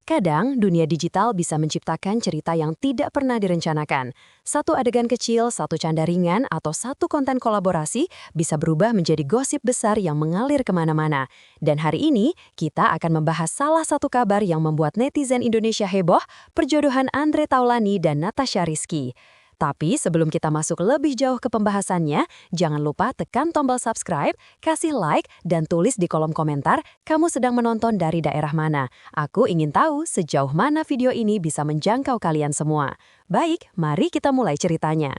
Kadang, dunia digital bisa menciptakan cerita yang tidak pernah direncanakan. Satu adegan kecil, satu canda ringan, atau satu konten kolaborasi bisa berubah menjadi gosip besar yang mengalir kemana-mana. Dan hari ini, kita akan membahas salah satu kabar yang membuat netizen Indonesia heboh, perjodohan Andre Taulany dan Natasha Rizky. Tapi sebelum kita masuk lebih jauh ke pembahasannya, jangan lupa tekan tombol subscribe, kasih like, dan tulis di kolom komentar kamu sedang menonton dari daerah mana. Aku ingin tahu sejauh mana video ini bisa menjangkau kalian semua. Baik, mari kita mulai ceritanya.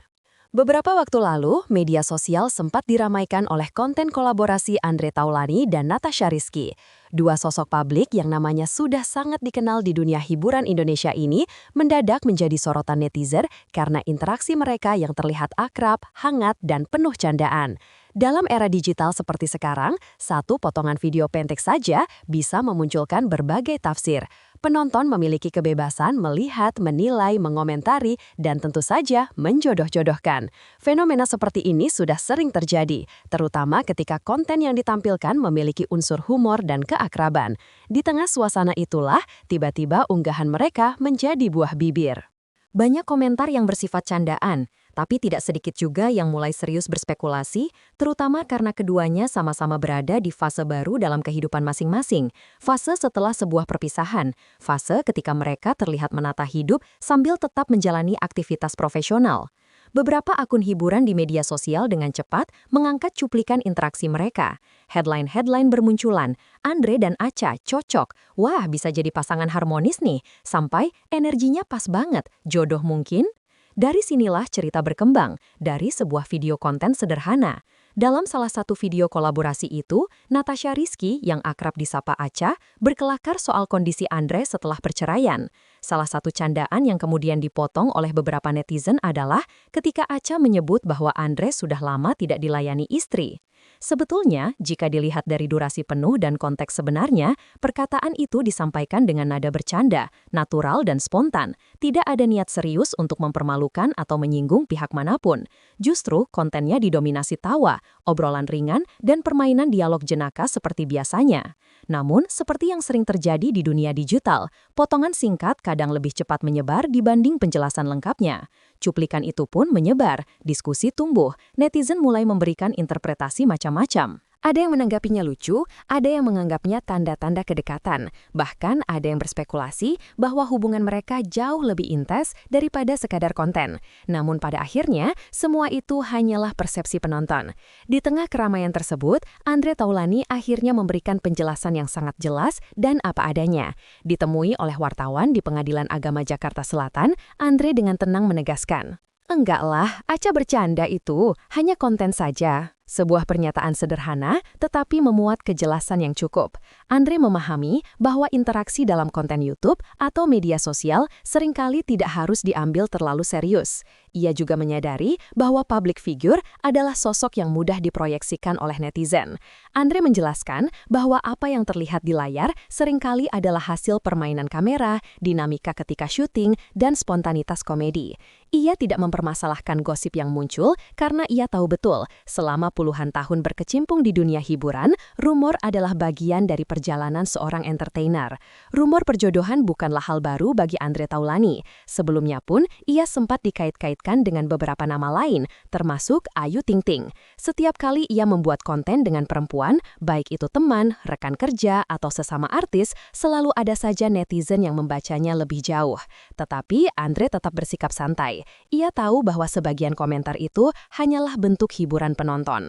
Beberapa waktu lalu, media sosial sempat diramaikan oleh konten kolaborasi Andre Taulany dan Natasha Rizky. Dua sosok publik yang namanya sudah sangat dikenal di dunia hiburan Indonesia ini mendadak menjadi sorotan netizen karena interaksi mereka yang terlihat akrab, hangat, dan penuh candaan. Dalam era digital seperti sekarang, satu potongan video pendek saja bisa memunculkan berbagai tafsir. Penonton memiliki kebebasan melihat, menilai, mengomentari, dan tentu saja menjodoh-jodohkan. Fenomena seperti ini sudah sering terjadi, terutama ketika konten yang ditampilkan memiliki unsur humor dan keakraban. Di tengah suasana itulah, tiba-tiba unggahan mereka menjadi buah bibir. Banyak komentar yang bersifat candaan, tapi tidak sedikit juga yang mulai serius berspekulasi, terutama karena keduanya sama-sama berada di fase baru dalam kehidupan masing-masing. Fase setelah sebuah perpisahan, fase ketika mereka terlihat menata hidup sambil tetap menjalani aktivitas profesional. Beberapa akun hiburan di media sosial dengan cepat mengangkat cuplikan interaksi mereka. Headline-headline bermunculan, Andre dan Acha cocok, wah bisa jadi pasangan harmonis nih, sampai energinya pas banget, jodoh mungkin? Dari sinilah cerita berkembang, dari sebuah video konten sederhana. Dalam salah satu video kolaborasi itu, Natasha Rizky yang akrab disapa Acha berkelakar soal kondisi Andre setelah perceraian. Salah satu candaan yang kemudian dipotong oleh beberapa netizen adalah ketika Acha menyebut bahwa Andre sudah lama tidak dilayani istri. Sebetulnya, jika dilihat dari durasi penuh dan konteks sebenarnya, perkataan itu disampaikan dengan nada bercanda, natural dan spontan. Tidak ada niat serius untuk mempermalukan atau menyinggung pihak manapun. Justru, kontennya didominasi tawa, obrolan ringan, dan permainan dialog jenaka seperti biasanya. Namun, seperti yang sering terjadi di dunia digital, potongan singkat kadang lebih cepat menyebar dibanding penjelasan lengkapnya. Cuplikan itu pun menyebar, diskusi tumbuh, netizen mulai memberikan interpretasi macam-macam. Ada yang menanggapinya lucu, ada yang menganggapnya tanda-tanda kedekatan. Bahkan ada yang berspekulasi bahwa hubungan mereka jauh lebih intens daripada sekadar konten. Namun pada akhirnya, semua itu hanyalah persepsi penonton. Di tengah keramaian tersebut, Andre Taulany akhirnya memberikan penjelasan yang sangat jelas dan apa adanya. Ditemui oleh wartawan di Pengadilan Agama Jakarta Selatan, Andre dengan tenang menegaskan, "Enggaklah, Acha bercanda itu, hanya konten saja." Sebuah pernyataan sederhana, tetapi memuat kejelasan yang cukup. Andre memahami bahwa interaksi dalam konten YouTube atau media sosial seringkali tidak harus diambil terlalu serius. Ia juga menyadari bahwa public figure adalah sosok yang mudah diproyeksikan oleh netizen. Andre menjelaskan bahwa apa yang terlihat di layar seringkali adalah hasil permainan kamera, dinamika ketika syuting, dan spontanitas komedi. Ia tidak mempermasalahkan gosip yang muncul karena ia tahu betul, selama puluhan tahun berkecimpung di dunia hiburan, rumor adalah bagian dari perjalanan seorang entertainer. Rumor perjodohan bukanlah hal baru bagi Andre Taulany. Sebelumnya pun, ia sempat dikait-kaitkan dengan beberapa nama lain, termasuk Ayu Ting Ting. Setiap kali ia membuat konten dengan perempuan, baik itu teman, rekan kerja, atau sesama artis, selalu ada saja netizen yang membacanya lebih jauh. Tetapi Andre tetap bersikap santai. Ia tahu bahwa sebagian komentar itu hanyalah bentuk hiburan penonton.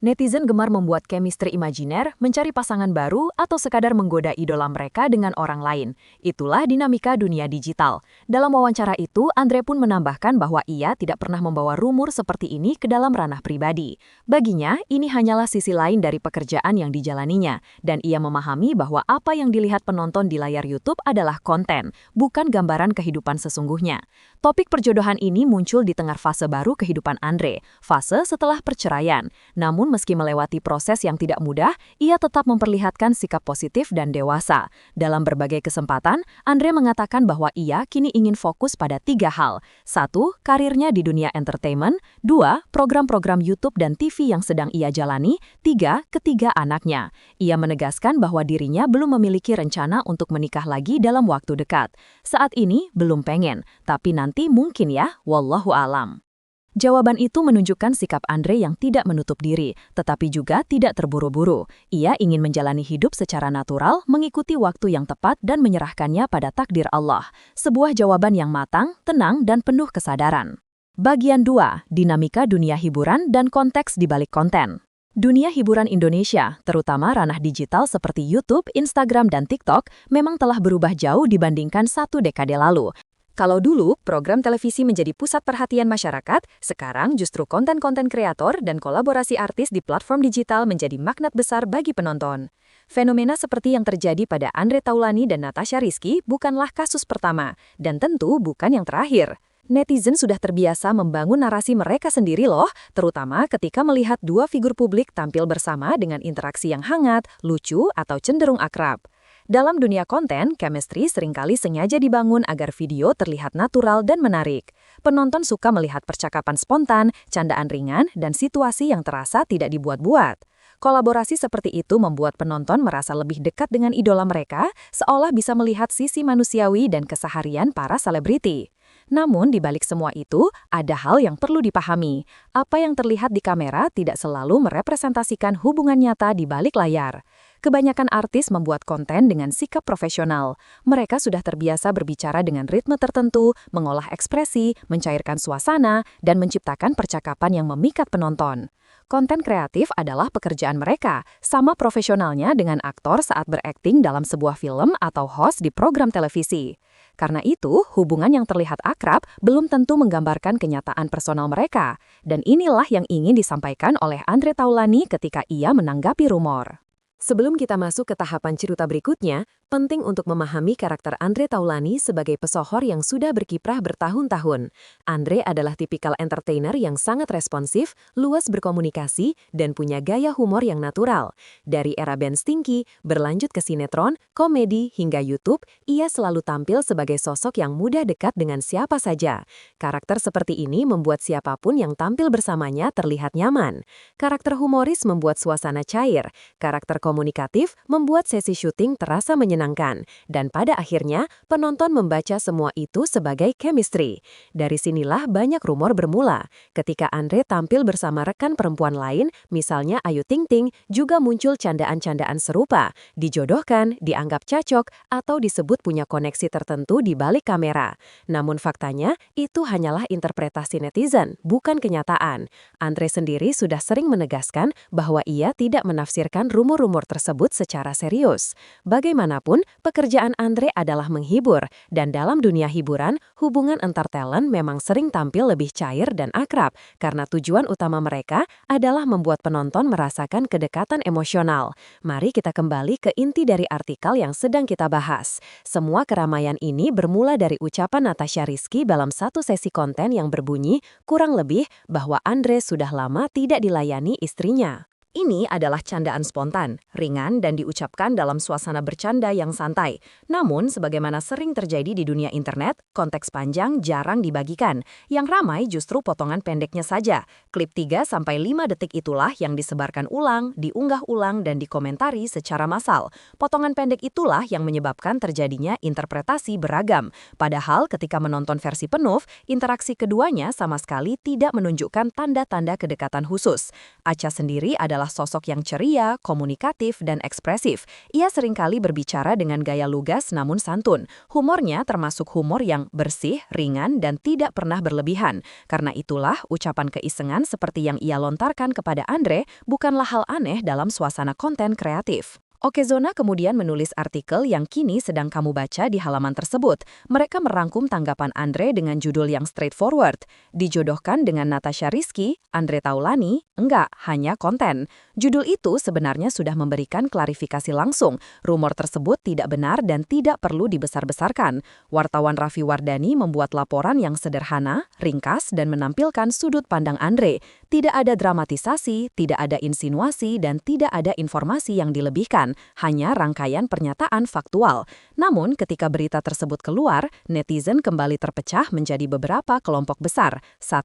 Netizen gemar membuat chemistry imajiner, mencari pasangan baru, atau sekadar menggoda idola mereka dengan orang lain. Itulah dinamika dunia digital. Dalam wawancara itu, Andre pun menambahkan bahwa ia tidak pernah membawa rumor seperti ini ke dalam ranah pribadi. Baginya, ini hanyalah sisi lain dari pekerjaan yang dijalaninya, dan ia memahami bahwa apa yang dilihat penonton di layar YouTube adalah konten, bukan gambaran kehidupan sesungguhnya. Topik perjodohan ini muncul di tengah fase baru kehidupan Andre, fase setelah perceraian. Namun meski melewati proses yang tidak mudah, ia tetap memperlihatkan sikap positif dan dewasa. Dalam berbagai kesempatan, Andre mengatakan bahwa ia kini ingin fokus pada 3 hal. 1. Karirnya di dunia entertainment. 2. Program-program YouTube dan TV yang sedang ia jalani. 3. Ketiga anaknya. Ia menegaskan bahwa dirinya belum memiliki rencana untuk menikah lagi dalam waktu dekat. Saat ini belum pengen, tapi nanti mungkin ya, wallahu alam. Jawaban itu menunjukkan sikap Andre yang tidak menutup diri, tetapi juga tidak terburu-buru. Ia ingin menjalani hidup secara natural, mengikuti waktu yang tepat dan menyerahkannya pada takdir Allah. Sebuah jawaban yang matang, tenang, dan penuh kesadaran. Bagian 2. Dinamika dunia hiburan dan konteks di balik konten. Dunia hiburan Indonesia, terutama ranah digital seperti YouTube, Instagram, dan TikTok, memang telah berubah jauh dibandingkan 1 dekade lalu. Kalau dulu program televisi menjadi pusat perhatian masyarakat, sekarang justru konten-konten kreator dan kolaborasi artis di platform digital menjadi magnet besar bagi penonton. Fenomena seperti yang terjadi pada Andre Taulany dan Natasha Rizky bukanlah kasus pertama, dan tentu bukan yang terakhir. Netizen sudah terbiasa membangun narasi mereka sendiri loh, terutama ketika melihat 2 figur publik tampil bersama dengan interaksi yang hangat, lucu, atau cenderung akrab. Dalam dunia konten, chemistry seringkali sengaja dibangun agar video terlihat natural dan menarik. Penonton suka melihat percakapan spontan, candaan ringan, dan situasi yang terasa tidak dibuat-buat. Kolaborasi seperti itu membuat penonton merasa lebih dekat dengan idola mereka, seolah bisa melihat sisi manusiawi dan keseharian para selebriti. Namun, di balik semua itu, ada hal yang perlu dipahami. Apa yang terlihat di kamera tidak selalu merepresentasikan hubungan nyata di balik layar. Kebanyakan artis membuat konten dengan sikap profesional. Mereka sudah terbiasa berbicara dengan ritme tertentu, mengolah ekspresi, mencairkan suasana, dan menciptakan percakapan yang memikat penonton. Konten kreatif adalah pekerjaan mereka, sama profesionalnya dengan aktor saat berakting dalam sebuah film atau host di program televisi. Karena itu, hubungan yang terlihat akrab belum tentu menggambarkan kenyataan personal mereka. Dan inilah yang ingin disampaikan oleh Andre Taulany ketika ia menanggapi rumor. Sebelum kita masuk ke tahapan cerita berikutnya, penting untuk memahami karakter Andre Taulany sebagai pesohor yang sudah berkiprah bertahun-tahun. Andre adalah tipikal entertainer yang sangat responsif, luas berkomunikasi, dan punya gaya humor yang natural. Dari era band Stinky, berlanjut ke sinetron, komedi, hingga YouTube, ia selalu tampil sebagai sosok yang mudah dekat dengan siapa saja. Karakter seperti ini membuat siapapun yang tampil bersamanya terlihat nyaman. Karakter humoris membuat suasana cair, karakter komunikatif membuat sesi syuting terasa menyenangkan, dan pada akhirnya penonton membaca semua itu sebagai chemistry. Dari sinilah banyak rumor bermula. Ketika Andre tampil bersama rekan perempuan lain, misalnya Ayu Ting Ting, juga muncul candaan-candaan serupa, dijodohkan, dianggap cocok, atau disebut punya koneksi tertentu di balik kamera. Namun faktanya, itu hanyalah interpretasi netizen, bukan kenyataan. Andre sendiri sudah sering menegaskan bahwa ia tidak menafsirkan rumor-rumor tersebut secara serius. Bagaimanapun, pekerjaan Andre adalah menghibur, dan dalam dunia hiburan, hubungan antar talent memang sering tampil lebih cair dan akrab, karena tujuan utama mereka adalah membuat penonton merasakan kedekatan emosional. Mari kita kembali ke inti dari artikel yang sedang kita bahas. Semua keramaian ini bermula dari ucapan Natasha Rizky dalam satu sesi konten yang berbunyi, kurang lebih, bahwa Andre sudah lama tidak dilayani istrinya. Ini adalah candaan spontan, ringan, dan diucapkan dalam suasana bercanda yang santai. Namun, sebagaimana sering terjadi di dunia internet, konteks panjang jarang dibagikan. Yang ramai justru potongan pendeknya saja. Klip 3-5 detik itulah yang disebarkan ulang, diunggah ulang, dan dikomentari secara massal. Potongan pendek itulah yang menyebabkan terjadinya interpretasi beragam. Padahal ketika menonton versi penuh, interaksi keduanya sama sekali tidak menunjukkan tanda-tanda kedekatan khusus. Acha sendiri adalah sosok yang ceria, komunikatif, dan ekspresif. Ia seringkali berbicara dengan gaya lugas namun santun. Humornya termasuk humor yang bersih, ringan, dan tidak pernah berlebihan. Karena itulah, ucapan keisengan seperti yang ia lontarkan kepada Andre bukanlah hal aneh dalam suasana konten kreatif. Okezona kemudian menulis artikel yang kini sedang kamu baca di halaman tersebut. Mereka merangkum tanggapan Andre dengan judul yang straightforward. Dijodohkan dengan Natasha Rizky, Andre Taulani, enggak, hanya konten. Judul itu sebenarnya sudah memberikan klarifikasi langsung. Rumor tersebut tidak benar dan tidak perlu dibesar-besarkan. Wartawan Raffi Wardani membuat laporan yang sederhana, ringkas, dan menampilkan sudut pandang Andre. Tidak ada dramatisasi, tidak ada insinuasi, dan tidak ada informasi yang dilebihkan. Hanya rangkaian pernyataan faktual. Namun, ketika berita tersebut keluar, netizen kembali terpecah menjadi beberapa kelompok besar. 1.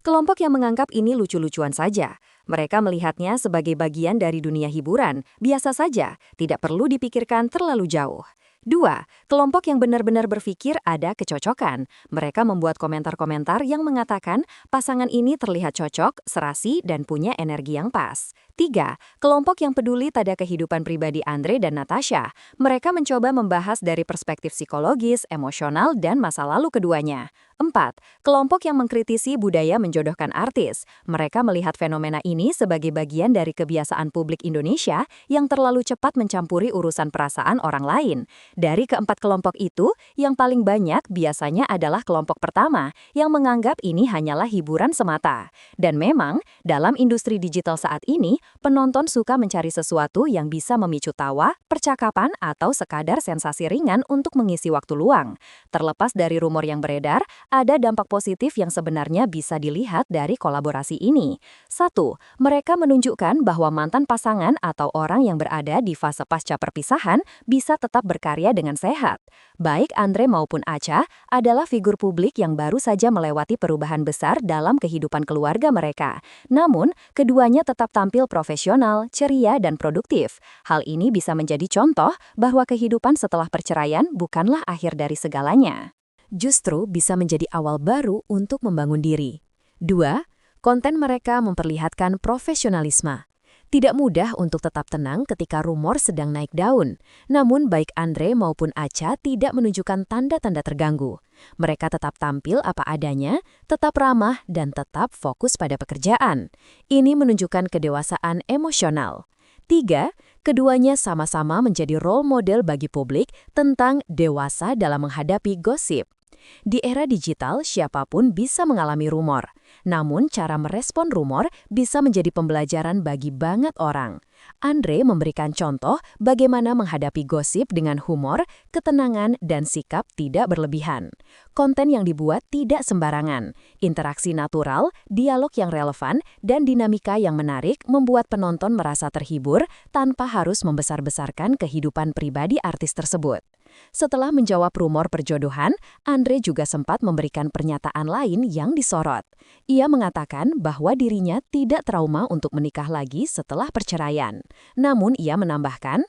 Kelompok yang menganggap ini lucu-lucuan saja. Mereka melihatnya sebagai bagian dari dunia hiburan, biasa saja, tidak perlu dipikirkan terlalu jauh. 2. Kelompok yang benar-benar berpikir ada kecocokan. Mereka membuat komentar-komentar yang mengatakan pasangan ini terlihat cocok, serasi, dan punya energi yang pas. 3. Kelompok yang peduli pada kehidupan pribadi Andre dan Natasha. Mereka mencoba membahas dari perspektif psikologis, emosional, dan masa lalu keduanya. 4. Kelompok yang mengkritisi budaya menjodohkan artis. Mereka melihat fenomena ini sebagai bagian dari kebiasaan publik Indonesia yang terlalu cepat mencampuri urusan perasaan orang lain. Dari keempat kelompok itu, yang paling banyak biasanya adalah kelompok pertama yang menganggap ini hanyalah hiburan semata. Dan memang, dalam industri digital saat ini, penonton suka mencari sesuatu yang bisa memicu tawa, percakapan, atau sekadar sensasi ringan untuk mengisi waktu luang. Terlepas dari rumor yang beredar, ada dampak positif yang sebenarnya bisa dilihat dari kolaborasi ini. 1. Mereka menunjukkan bahwa mantan pasangan atau orang yang berada di fase pasca perpisahan bisa tetap berkarya dengan sehat. Baik Andre maupun Acha adalah figur publik yang baru saja melewati perubahan besar dalam kehidupan keluarga mereka. Namun, keduanya tetap tampil profesional, ceria, dan produktif. Hal ini bisa menjadi contoh bahwa kehidupan setelah perceraian bukanlah akhir dari segalanya. Justru bisa menjadi awal baru untuk membangun diri. 2. Konten mereka memperlihatkan profesionalisme. Tidak mudah untuk tetap tenang ketika rumor sedang naik daun. Namun baik Andre maupun Acha tidak menunjukkan tanda-tanda terganggu. Mereka tetap tampil apa adanya, tetap ramah, dan tetap fokus pada pekerjaan. Ini menunjukkan kedewasaan emosional. 3. Keduanya sama-sama menjadi role model bagi publik tentang dewasa dalam menghadapi gosip. Di era digital, siapapun bisa mengalami rumor. Namun, cara merespon rumor bisa menjadi pembelajaran bagi banyak orang. Andre memberikan contoh bagaimana menghadapi gosip dengan humor, ketenangan, dan sikap tidak berlebihan. Konten yang dibuat tidak sembarangan. Interaksi natural, dialog yang relevan, dan dinamika yang menarik membuat penonton merasa terhibur tanpa harus membesar-besarkan kehidupan pribadi artis tersebut. Setelah menjawab rumor perjodohan, Andre juga sempat memberikan pernyataan lain yang disorot. Ia mengatakan bahwa dirinya tidak trauma untuk menikah lagi setelah perceraian. Namun ia menambahkan,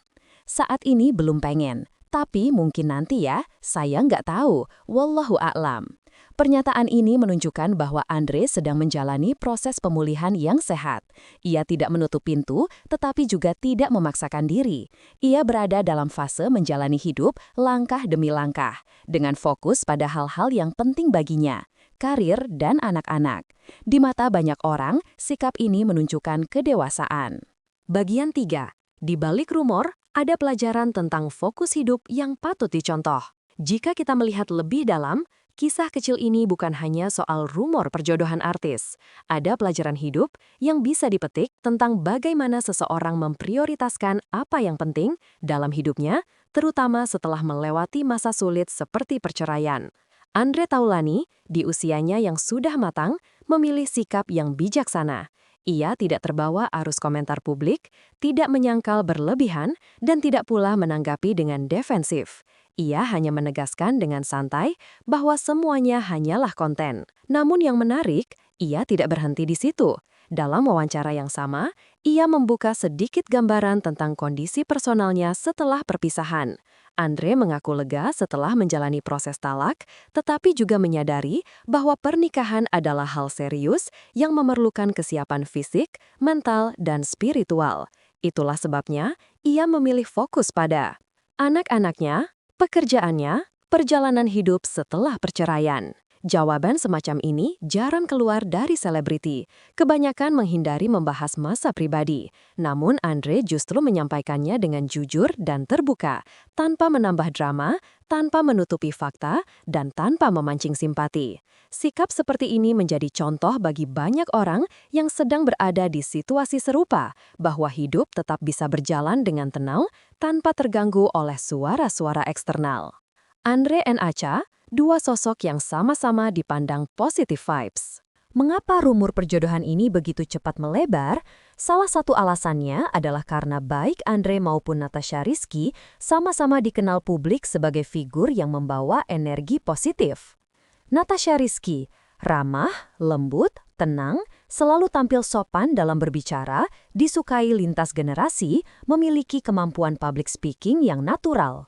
saat ini belum pengen, tapi mungkin nanti ya, saya nggak tahu, wallahu a'lam. Pernyataan ini menunjukkan bahwa Andre sedang menjalani proses pemulihan yang sehat. Ia tidak menutup pintu, tetapi juga tidak memaksakan diri. Ia berada dalam fase menjalani hidup langkah demi langkah, dengan fokus pada hal-hal yang penting baginya, karir dan anak-anak. Di mata banyak orang, sikap ini menunjukkan kedewasaan. Bagian 3. Di balik rumor, ada pelajaran tentang fokus hidup yang patut dicontoh. Jika kita melihat lebih dalam, kisah kecil ini bukan hanya soal rumor perjodohan artis. Ada pelajaran hidup yang bisa dipetik tentang bagaimana seseorang memprioritaskan apa yang penting dalam hidupnya, terutama setelah melewati masa sulit seperti perceraian. Andre Taulani, di usianya yang sudah matang, memilih sikap yang bijaksana. Ia tidak terbawa arus komentar publik, tidak menyangkal berlebihan, dan tidak pula menanggapi dengan defensif. Ia hanya menegaskan dengan santai bahwa semuanya hanyalah konten. Namun yang menarik, ia tidak berhenti di situ. Dalam wawancara yang sama, ia membuka sedikit gambaran tentang kondisi personalnya setelah perpisahan. Andre mengaku lega setelah menjalani proses talak, tetapi juga menyadari bahwa pernikahan adalah hal serius yang memerlukan kesiapan fisik, mental, dan spiritual. Itulah sebabnya ia memilih fokus pada anak-anaknya, pekerjaannya, perjalanan hidup setelah perceraian. Jawaban semacam ini jarang keluar dari selebriti. Kebanyakan menghindari membahas masa pribadi. Namun Andre justru menyampaikannya dengan jujur dan terbuka, tanpa menambah drama, tanpa menutupi fakta, dan tanpa memancing simpati. Sikap seperti ini menjadi contoh bagi banyak orang yang sedang berada di situasi serupa, bahwa hidup tetap bisa berjalan dengan tenang tanpa terganggu oleh suara-suara eksternal. Andre dan Acha, dua sosok yang sama-sama dipandang positive vibes. Mengapa rumor perjodohan ini begitu cepat melebar? Salah satu alasannya adalah karena baik Andre maupun Natasha Rizky sama-sama dikenal publik sebagai figur yang membawa energi positif. Natasha Rizky, ramah, lembut, tenang, selalu tampil sopan dalam berbicara, disukai lintas generasi, memiliki kemampuan public speaking yang natural.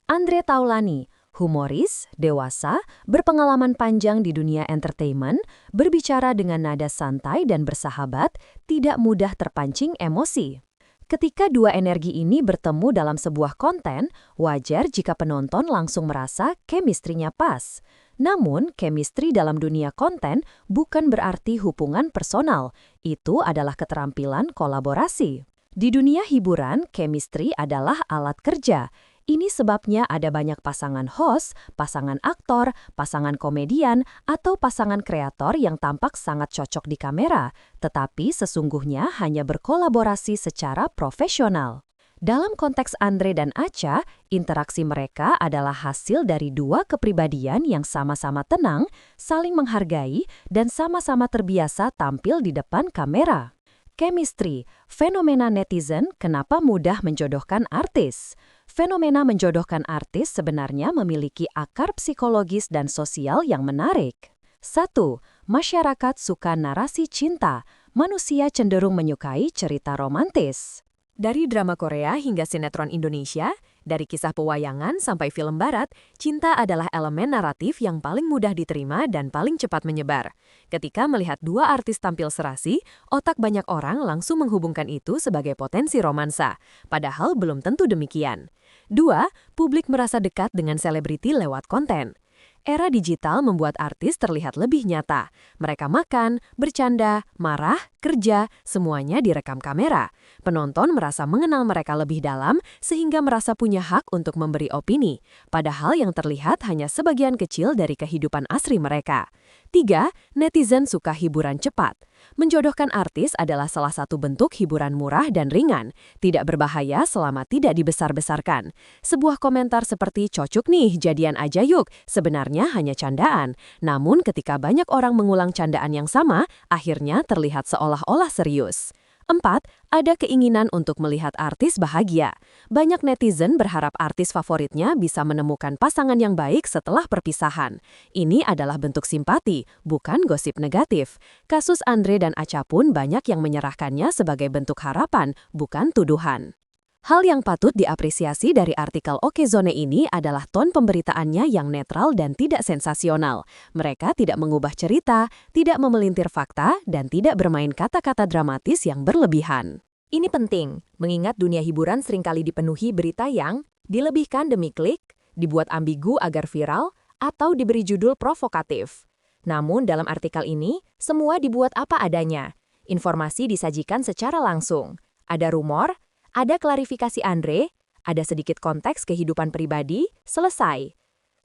Andre Taulani, humoris, dewasa, berpengalaman panjang di dunia entertainment, berbicara dengan nada santai dan bersahabat, tidak mudah terpancing emosi. Ketika dua energi ini bertemu dalam sebuah konten, wajar jika penonton langsung merasa chemistry-nya pas. Namun, chemistry dalam dunia konten bukan berarti hubungan personal. Itu adalah keterampilan kolaborasi. Di dunia hiburan, chemistry adalah alat kerja. Ini sebabnya ada banyak pasangan host, pasangan aktor, pasangan komedian, atau pasangan kreator yang tampak sangat cocok di kamera, tetapi sesungguhnya hanya berkolaborasi secara profesional. Dalam konteks Andre dan Acha, interaksi mereka adalah hasil dari dua kepribadian yang sama-sama tenang, saling menghargai, dan sama-sama terbiasa tampil di depan kamera. Chemistry, fenomena netizen kenapa mudah menjodohkan artis? Fenomena menjodohkan artis sebenarnya memiliki akar psikologis dan sosial yang menarik. 1. Masyarakat suka narasi cinta. Manusia cenderung menyukai cerita romantis. Dari drama Korea hingga sinetron Indonesia, dari kisah pewayangan sampai film barat, cinta adalah elemen naratif yang paling mudah diterima dan paling cepat menyebar. Ketika melihat dua artis tampil serasi, otak banyak orang langsung menghubungkan itu sebagai potensi romansa, padahal belum tentu demikian. 2. Publik merasa dekat dengan selebriti lewat konten. Era digital membuat artis terlihat lebih nyata. Mereka makan, bercanda, marah, kerja, semuanya direkam kamera. Penonton merasa mengenal mereka lebih dalam sehingga merasa punya hak untuk memberi opini, padahal yang terlihat hanya sebagian kecil dari kehidupan asli mereka. 3. Netizen suka hiburan cepat. Menjodohkan artis adalah salah satu bentuk hiburan murah dan ringan, tidak berbahaya selama tidak dibesar-besarkan. Sebuah komentar seperti "cocok nih, jadian aja yuk," sebenarnya hanya candaan. Namun ketika banyak orang mengulang candaan yang sama, akhirnya terlihat seolah-olah serius. 4. Ada keinginan untuk melihat artis bahagia. Banyak netizen berharap artis favoritnya bisa menemukan pasangan yang baik setelah perpisahan. Ini adalah bentuk simpati, bukan gosip negatif. Kasus Andre dan Acha pun banyak yang menyerahkannya sebagai bentuk harapan, bukan tuduhan. Hal yang patut diapresiasi dari artikel Okezone ini adalah ton pemberitaannya yang netral dan tidak sensasional. Mereka tidak mengubah cerita, tidak memelintir fakta, dan tidak bermain kata-kata dramatis yang berlebihan. Ini penting, mengingat dunia hiburan seringkali dipenuhi berita yang dilebihkan demi klik, dibuat ambigu agar viral, atau diberi judul provokatif. Namun dalam artikel ini, semua dibuat apa adanya. Informasi disajikan secara langsung. Ada rumor, ada klarifikasi Andre, ada sedikit konteks kehidupan pribadi, selesai.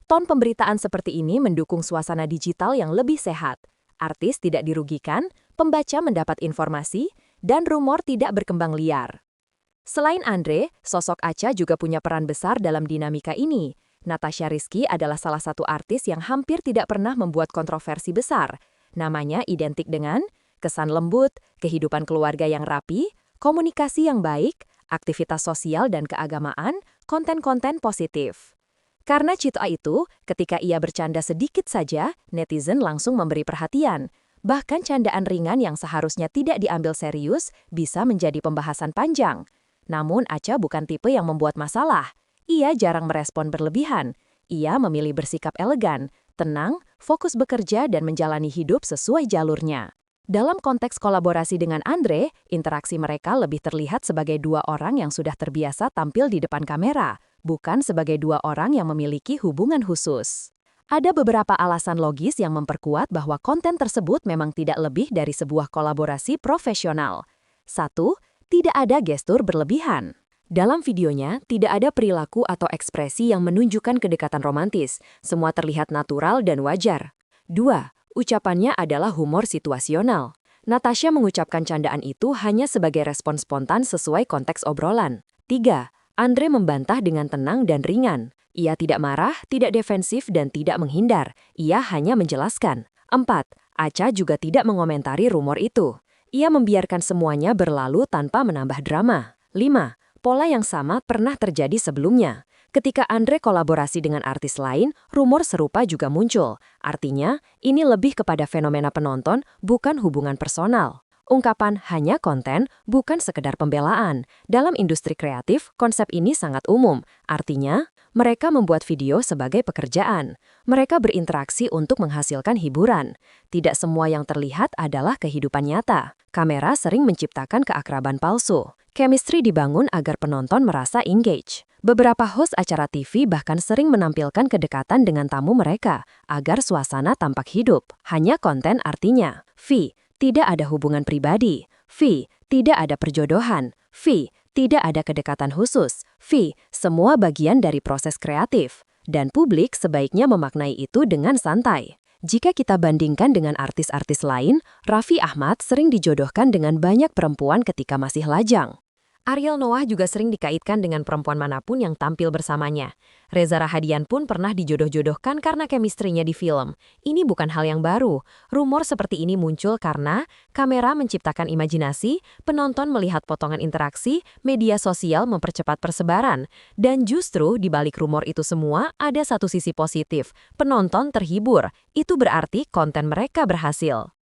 Ton pemberitaan seperti ini mendukung suasana digital yang lebih sehat. Artis tidak dirugikan, pembaca mendapat informasi, dan rumor tidak berkembang liar. Selain Andre, sosok Acha juga punya peran besar dalam dinamika ini. Natasha Rizky adalah salah satu artis yang hampir tidak pernah membuat kontroversi besar. Namanya identik dengan kesan lembut, kehidupan keluarga yang rapi, komunikasi yang baik, aktivitas sosial dan keagamaan, konten-konten positif. Karena cita itu, ketika ia bercanda sedikit saja, netizen langsung memberi perhatian. Bahkan candaan ringan yang seharusnya tidak diambil serius bisa menjadi pembahasan panjang. Namun Acha bukan tipe yang membuat masalah. Ia jarang merespon berlebihan. Ia memilih bersikap elegan, tenang, fokus bekerja dan menjalani hidup sesuai jalurnya. Dalam konteks kolaborasi dengan Andre, interaksi mereka lebih terlihat sebagai dua orang yang sudah terbiasa tampil di depan kamera, bukan sebagai dua orang yang memiliki hubungan khusus. Ada beberapa alasan logis yang memperkuat bahwa konten tersebut memang tidak lebih dari sebuah kolaborasi profesional. 1. Tidak ada gestur berlebihan. Dalam videonya, tidak ada perilaku atau ekspresi yang menunjukkan kedekatan romantis. Semua terlihat natural dan wajar. 2. Ucapannya adalah humor situasional. Natasha mengucapkan candaan itu hanya sebagai respon spontan sesuai konteks obrolan. 3. Andre membantah dengan tenang dan ringan. Ia tidak marah, tidak defensif, dan tidak menghindar. Ia hanya menjelaskan. 4. Acha juga tidak mengomentari rumor itu. Ia membiarkan semuanya berlalu tanpa menambah drama. 5. Pola yang sama pernah terjadi sebelumnya. Ketika Andre kolaborasi dengan artis lain, rumor serupa juga muncul. Artinya, ini lebih kepada fenomena penonton, bukan hubungan personal. Ungkapan hanya konten, bukan sekedar pembelaan. Dalam industri kreatif, konsep ini sangat umum. Artinya, mereka membuat video sebagai pekerjaan. Mereka berinteraksi untuk menghasilkan hiburan. Tidak semua yang terlihat adalah kehidupan nyata. Kamera sering menciptakan keakraban palsu. Chemistry dibangun agar penonton merasa engage. Beberapa host acara TV bahkan sering menampilkan kedekatan dengan tamu mereka, agar suasana tampak hidup. Hanya konten artinya. Tidak ada hubungan pribadi. Tidak ada perjodohan. Tidak ada kedekatan khusus. Semua bagian dari proses kreatif. Dan publik sebaiknya memaknai itu dengan santai. Jika kita bandingkan dengan artis-artis lain, Raffi Ahmad sering dijodohkan dengan banyak perempuan ketika masih lajang. Ariel Noah juga sering dikaitkan dengan perempuan manapun yang tampil bersamanya. Reza Rahadian pun pernah dijodoh-jodohkan karena chemistry-nya di film. Ini bukan hal yang baru. Rumor seperti ini muncul karena kamera menciptakan imajinasi, penonton melihat potongan interaksi, media sosial mempercepat persebaran. Dan justru di balik rumor itu semua ada satu sisi positif. Penonton terhibur. Itu berarti konten mereka berhasil.